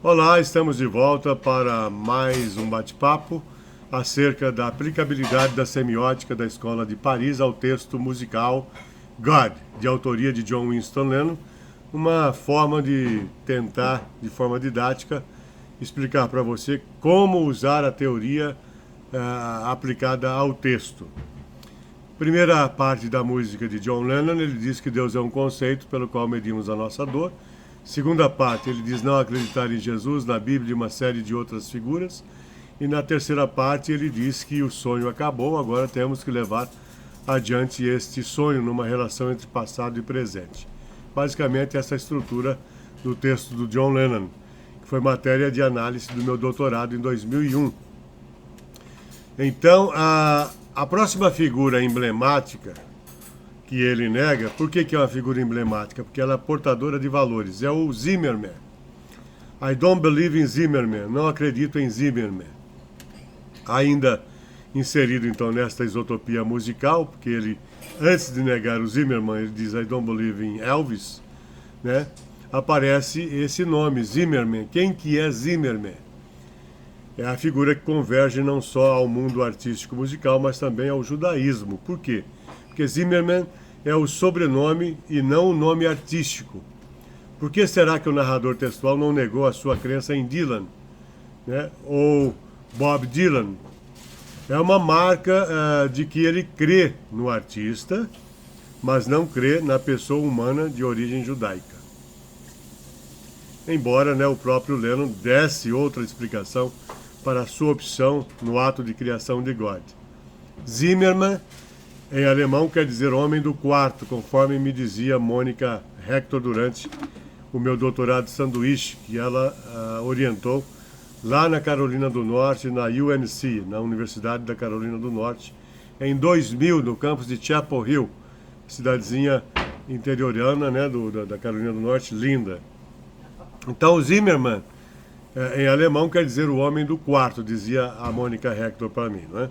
Olá, estamos de volta para mais um bate-papo acerca da aplicabilidade da semiótica da Escola de Paris ao texto musical God, de autoria de John Winston Lennon, uma forma de tentar, de forma didática, explicar para você como usar a teoria aplicada ao texto. Primeira parte da música de John Lennon, ele diz que Deus é um conceito pelo qual medimos a nossa dor. Segunda parte, ele diz não acreditar em Jesus, na Bíblia e uma série de outras figuras. E na terceira parte, ele diz que o sonho acabou, agora temos que levar adiante este sonho numa relação entre passado e presente. Basicamente, essa é a estrutura do texto do John Lennon, que foi matéria de análise do meu doutorado em 2001. Então, a próxima figura emblemática que ele nega, por que é uma figura emblemática? Porque ela é portadora de valores, é o Zimmerman. I don't believe in Zimmerman, não acredito em Zimmerman. Ainda inserido então nesta isotopia musical, porque ele, antes de negar o Zimmerman, ele diz I don't believe in Elvis, né? Aparece esse nome, Zimmerman. Quem que é Zimmerman? É a figura que converge não só ao mundo artístico musical, mas também ao judaísmo. Por quê? Porque Zimmerman é o sobrenome e não o nome artístico. Por que será que o narrador textual não negou a sua crença em Dylan, né? Ou Bob Dylan? É uma marca de que ele crê no artista, mas não crê na pessoa humana de origem judaica. Embora, né, o próprio Lennon desse outra explicação para a sua opção no ato de criação de God. Zimmerman, em alemão, quer dizer homem do quarto, conforme me dizia Mônica Hector durante o meu doutorado de sanduíche, que ela orientou lá na Carolina do Norte, na UNC, na Universidade da Carolina do Norte, em 2000, no campus de Chapel Hill, cidadezinha interiorana, né, da Carolina do Norte, linda. Então, Zimmerman, em alemão, quer dizer o homem do quarto, dizia a Mônica Hector para mim, não é?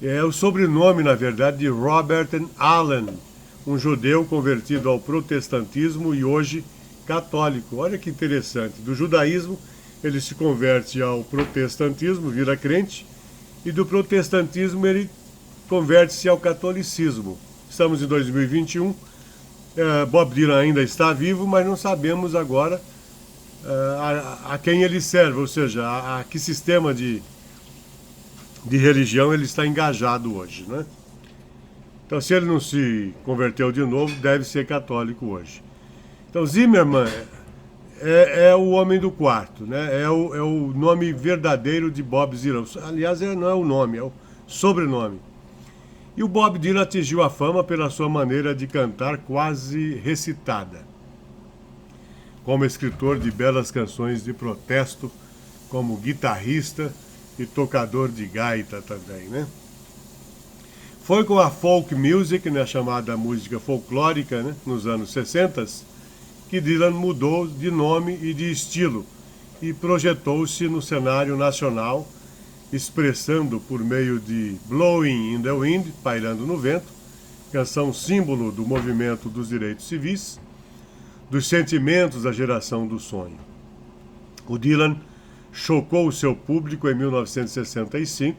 É o sobrenome, na verdade, de Robert Allen, um judeu convertido ao protestantismo e hoje católico. Olha que interessante. Do judaísmo, ele se converte ao protestantismo, vira crente, e do protestantismo ele converte-se ao catolicismo. Estamos em 2021, Bob Dylan ainda está vivo, mas não sabemos agora a quem ele serve, ou seja, a que sistema de religião ele está engajado hoje, né? Então, se ele não se converteu de novo, deve ser católico hoje. Então, Zimmerman é o homem do quarto, né? É o nome verdadeiro de Bob Dylan. Aliás, não é o nome, é o sobrenome. E o Bob Dylan atingiu a fama pela sua maneira de cantar quase recitada, como escritor de belas canções de protesto, como guitarrista e tocador de gaita também, né? Foi com a folk music, né, chamada música folclórica, né, nos anos 60, que Dylan mudou de nome e de estilo e projetou-se no cenário nacional, expressando por meio de Blowing in the Wind, Pairando no Vento, canção símbolo do movimento dos direitos civis, dos sentimentos da geração do sonho. O Dylan chocou o seu público em 1965,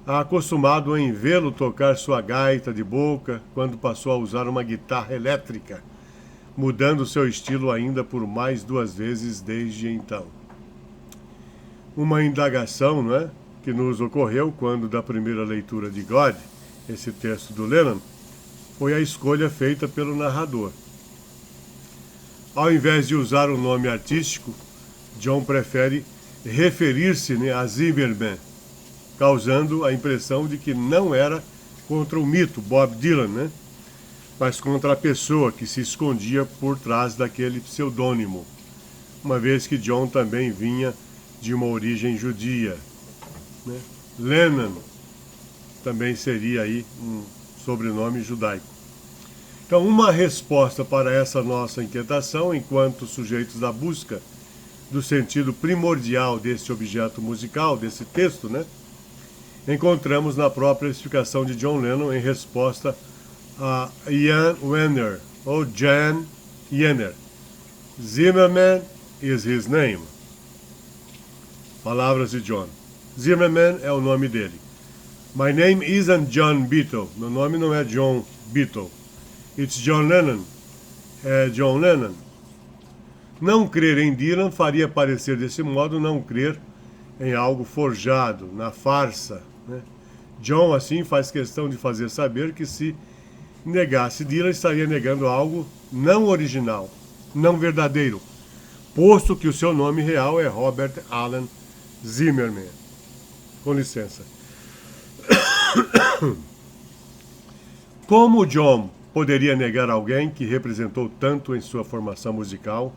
acostumado em vê-lo tocar sua gaita de boca quando passou a usar uma guitarra elétrica, mudando seu estilo ainda por mais 2 vezes desde então. Uma indagação, não é, que nos ocorreu quando da primeira leitura de God, esse texto do Lennon, foi a escolha feita pelo narrador. Ao invés de usar o nome artístico, John prefere referir-se, né, a Zimmerman, causando a impressão de que não era contra o mito Bob Dylan, né, mas contra a pessoa que se escondia por trás daquele pseudônimo, uma vez que John também vinha de uma origem judia, né? Lennon também seria aí um sobrenome judaico. Então, uma resposta para essa nossa inquietação, enquanto sujeitos da busca do sentido primordial desse objeto musical, desse texto, né, encontramos na própria explicação de John Lennon em resposta a Ian Wenner, ou Jan Yenner. Zimmerman is his name. Palavras de John. Zimmerman é o nome dele. My name isn't John Beatle. Meu nome não é John Beatle. It's John Lennon. É John Lennon. Não crer em Dylan faria parecer desse modo não crer em algo forjado, na farsa, né? John, assim, faz questão de fazer saber que se negasse Dylan, estaria negando algo não original, não verdadeiro, posto que o seu nome real é Robert Alan Zimmerman. Com licença. Como John poderia negar alguém que representou tanto em sua formação musical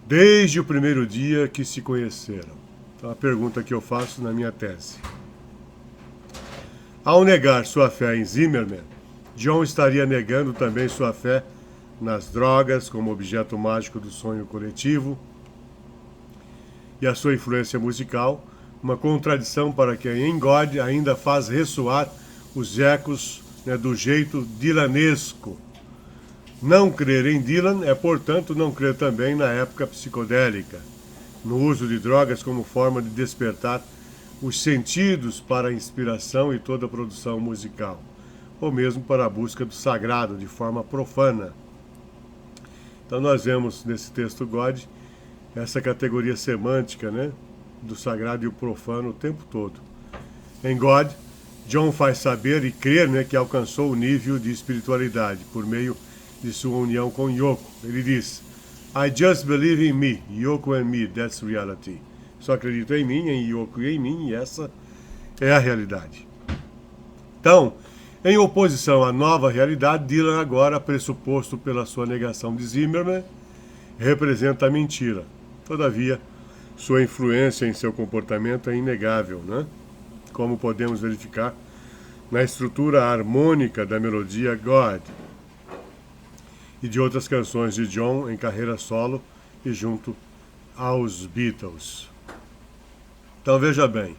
desde o primeiro dia que se conheceram? Então, a pergunta que eu faço na minha tese. Ao negar sua fé em Zimmerman, John estaria negando também sua fé nas drogas como objeto mágico do sonho coletivo e a sua influência musical, uma contradição para quem em God ainda faz ressoar os ecos, né, do jeito dylanesco. Não crer em Dylan é, portanto, não crer também na época psicodélica, no uso de drogas como forma de despertar os sentidos para a inspiração e toda a produção musical, ou mesmo para a busca do sagrado de forma profana. Então nós vemos nesse texto God essa categoria semântica, né, do sagrado e o profano o tempo todo. Em God, John faz saber e crer, né, que alcançou o nível de espiritualidade por meio de sua união com Yoko. Ele diz: I just believe in me, Yoko and me, that's reality. Só acredito em mim, em Yoko e em mim, e essa é a realidade. Então, em oposição à nova realidade, Dylan, agora pressuposto pela sua negação de Zimmerman, representa a mentira. Todavia, sua influência em seu comportamento é inegável, né? Como podemos verificar na estrutura harmônica da melodia God e de outras canções de John em carreira solo e junto aos Beatles. Então veja bem,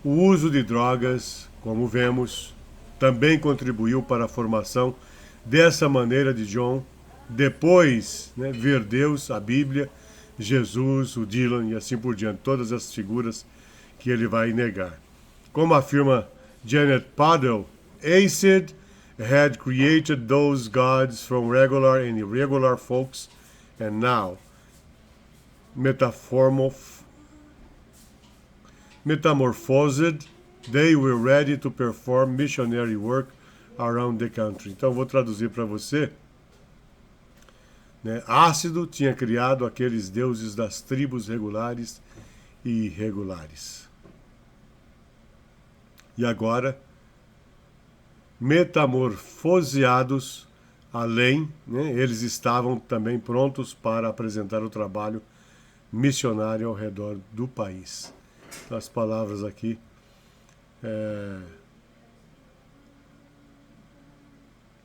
o uso de drogas, como vemos, também contribuiu para a formação dessa maneira de John, depois, né, ver Deus, a Bíblia, Jesus, o Dylan e assim por diante, todas as figuras que ele vai negar. Como afirma Janet Paddle, Acid had created those gods from regular and irregular folks, and now metamorphosed, they were ready to perform missionary work around the country. Então vou traduzir para você, né? Ácido tinha criado aqueles deuses das tribos regulares e irregulares. E agora, metamorfoseados além, né, eles estavam também prontos para apresentar o trabalho missionário ao redor do país. Então, as palavras aqui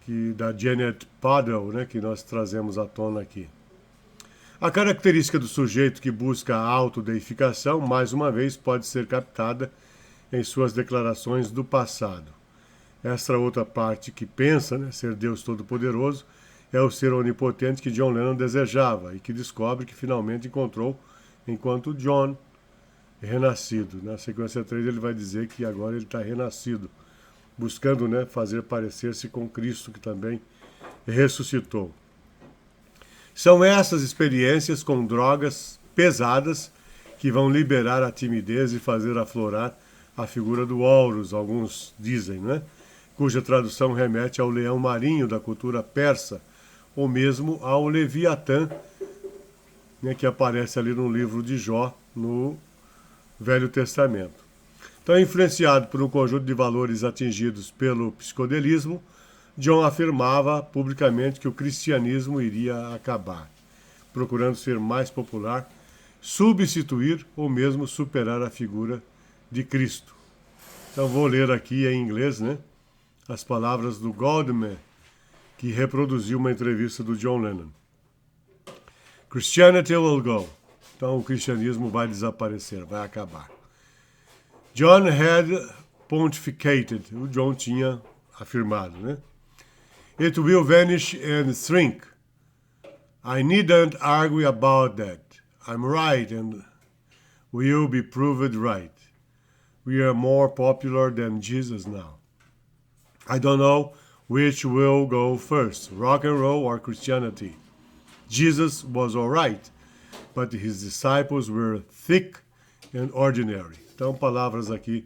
que da Janet Paddle, né, que nós trazemos à tona aqui. A característica do sujeito que busca a autodeificação, mais uma vez, pode ser captada em suas declarações do passado. Esta outra parte que pensa, né, ser Deus Todo-Poderoso é o ser onipotente que John Lennon desejava e que descobre que finalmente encontrou enquanto John renascido. Na sequência 3 ele vai dizer que agora ele está renascido, buscando, né, fazer parecer-se com Cristo, que também ressuscitou. São essas experiências com drogas pesadas que vão liberar a timidez e fazer aflorar a figura do Horus, alguns dizem, né? Cuja tradução remete ao leão marinho da cultura persa, ou mesmo ao Leviatã, né, que aparece ali no livro de Jó, no Velho Testamento. Então, influenciado por um conjunto de valores atingidos pelo psicodelismo, John afirmava publicamente que o cristianismo iria acabar, procurando ser mais popular, substituir ou mesmo superar a figura de Cristo. Então vou ler aqui em inglês, né, as palavras do Goldman, que reproduziu uma entrevista do John Lennon. Christianity will go. Então o cristianismo vai desaparecer, vai acabar. John had pontificated. O John tinha afirmado, né? It will vanish and shrink. I needn't argue about that. I'm right and will be proved right. We are more popular than Jesus now. I don't know which will go first, rock and roll or Christianity. Jesus was all right, but his disciples were thick and ordinary. Então, palavras aqui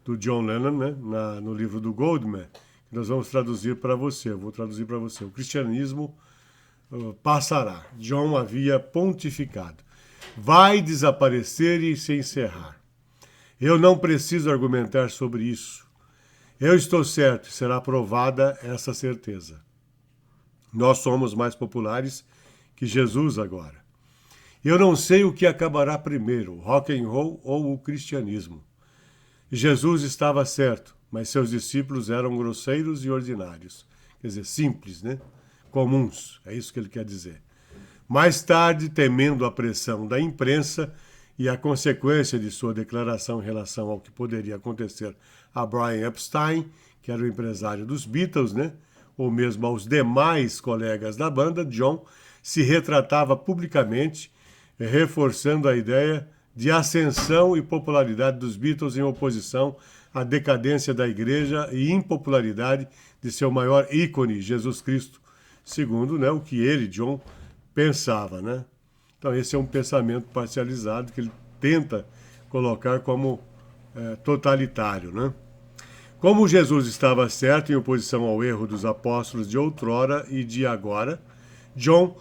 do John Lennon, né, no livro do Goldman, que nós vamos traduzir para você. Eu vou traduzir para você. O cristianismo passará. John havia pontificado. Vai desaparecer e se encerrar. Eu não preciso argumentar sobre isso. Eu estou certo, será provada essa certeza. Nós somos mais populares que Jesus agora. Eu não sei o que acabará primeiro, o rock and roll ou o cristianismo. Jesus estava certo, mas seus discípulos eram grosseiros e ordinários. Quer dizer, simples, né? Comuns, é isso que ele quer dizer. Mais tarde, temendo a pressão da imprensa e a consequência de sua declaração em relação ao que poderia acontecer a Brian Epstein, que era o empresário dos Beatles, né? Ou mesmo aos demais colegas da banda, John se retratava publicamente, reforçando a ideia de ascensão e popularidade dos Beatles em oposição à decadência da igreja e impopularidade de seu maior ícone, Jesus Cristo, segundo, né, o que ele, John, pensava, né? Então esse é um pensamento parcializado que ele tenta colocar como totalitário, né? Como Jesus estava certo em oposição ao erro dos apóstolos de outrora e de agora, John,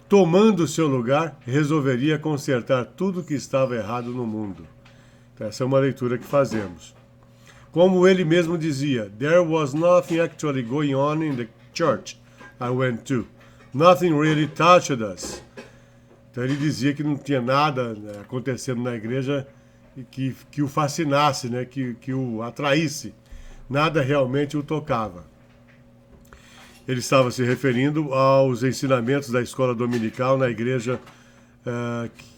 tomando seu lugar, resolveria consertar tudo que estava errado no mundo. Então, essa é uma leitura que fazemos. Como ele mesmo dizia, there was nothing actually going on in the church I went to. Nothing really touched us. Então ele dizia que não tinha nada, né, acontecendo na igreja que o fascinasse, né, que o atraísse. Nada realmente o tocava. Ele estava se referindo aos ensinamentos da escola dominical na igreja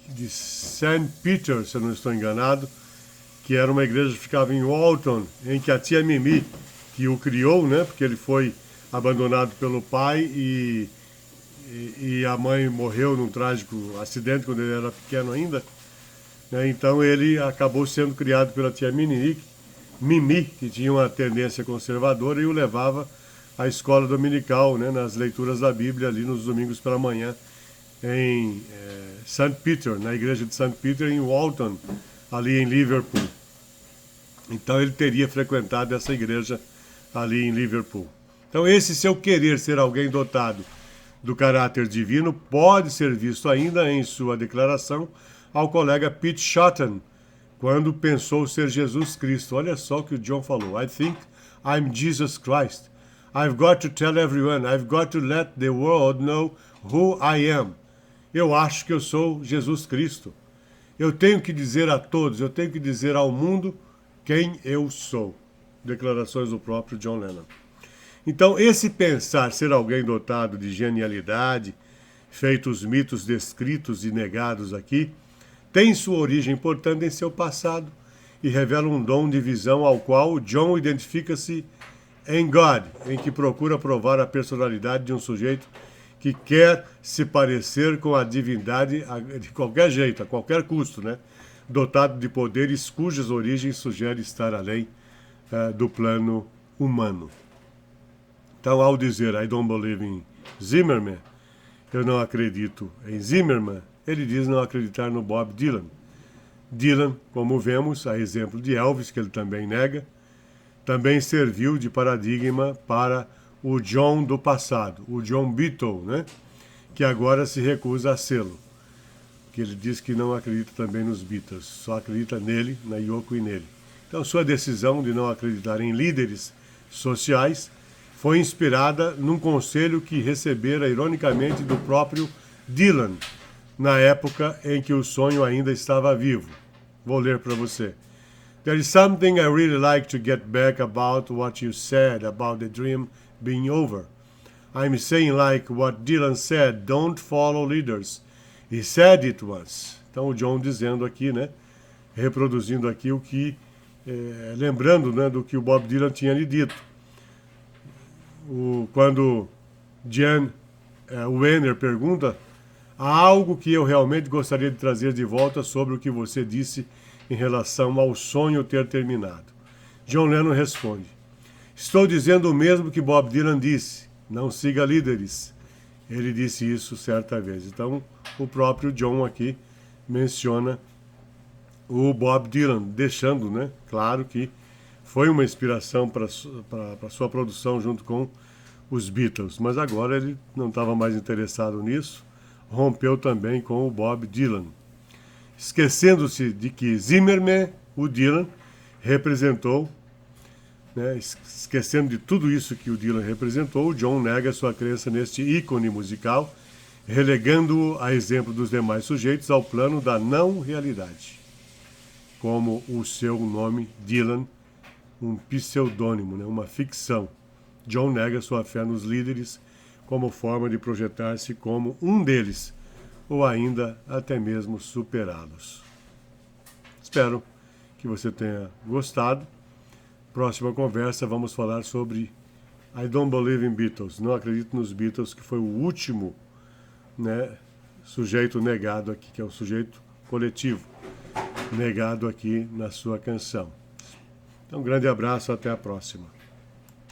de St. Peter, se eu não estou enganado, que era uma igreja que ficava em Walton, em que a tia Mimi, que o criou, né, porque ele foi abandonado pelo pai e a mãe morreu num trágico acidente quando ele era pequeno ainda, né, então ele acabou sendo criado pela tia Mimi, que tinha uma tendência conservadora e o levava à escola dominical, né, nas leituras da Bíblia ali nos domingos pela manhã em St. Peter, na igreja de St. Peter em Walton, ali em Liverpool. Então ele teria frequentado essa igreja ali em Liverpool. Então esse seu querer ser alguém dotado do caráter divino pode ser visto ainda em sua declaração ao colega Pete Shotton, quando pensou ser Jesus Cristo. Olha só o que o John falou. I think I'm Jesus Christ. I've got to tell everyone. I've got to let the world know who I am. Eu acho que eu sou Jesus Cristo. Eu tenho que dizer a todos, eu tenho que dizer ao mundo quem eu sou. Declarações do próprio John Lennon. Então, esse pensar ser alguém dotado de genialidade, feito os mitos descritos e negados aqui, tem sua origem, portanto, em seu passado e revela um dom de visão ao qual John identifica-se em God, em que procura provar a personalidade de um sujeito que quer se parecer com a divindade de qualquer jeito, a qualquer custo, né? Dotado de poderes cujas origens sugerem estar além do plano humano. Então, ao dizer I don't believe in Zimmerman, eu não acredito em Zimmerman, ele diz não acreditar no Bob Dylan. Dylan, como vemos, a exemplo de Elvis, que ele também nega, também serviu de paradigma para o John do passado, o John Beatle, né? Que agora se recusa a sê-lo. Que ele diz que não acredita também nos Beatles, só acredita nele, na Yoko e nele. Então, sua decisão de não acreditar em líderes sociais foi inspirada num conselho que recebera ironicamente do próprio Dylan, na época em que o sonho ainda estava vivo. Vou ler para você. There is something I really like to get back about what you said about the dream being over. I'm saying like what Dylan said, don't follow leaders. He said it once. Então o John dizendo aqui, né, reproduzindo aqui o que, lembrando, né, do que o Bob Dylan tinha lhe dito. Quando Jan o Enner pergunta: há algo que eu realmente gostaria de trazer de volta sobre o que você disse em relação ao sonho ter terminado. John Lennon responde: estou dizendo o mesmo que Bob Dylan disse, não siga líderes. Ele disse isso certa vez. Então, o próprio John aqui menciona o Bob Dylan, deixando, né, claro que foi uma inspiração para sua produção junto com os Beatles. Mas agora ele não estava mais interessado nisso, rompeu também com o Bob Dylan. Esquecendo-se de que Zimmerman, o Dylan, representou, né, esquecendo de tudo isso que o Dylan representou, o John nega sua crença neste ícone musical, relegando-o, a exemplo dos demais sujeitos, ao plano da não-realidade, como o seu nome, Dylan, um pseudônimo, né, uma ficção. John nega sua fé nos líderes como forma de projetar-se como um deles, ou ainda até mesmo superá-los. Espero que você tenha gostado. Próxima conversa vamos falar sobre I Don't Believe in Beatles. Não acredito nos Beatles, que foi o último, né, sujeito negado aqui, que é o sujeito coletivo negado aqui na sua canção. Então, um grande abraço, até a próxima.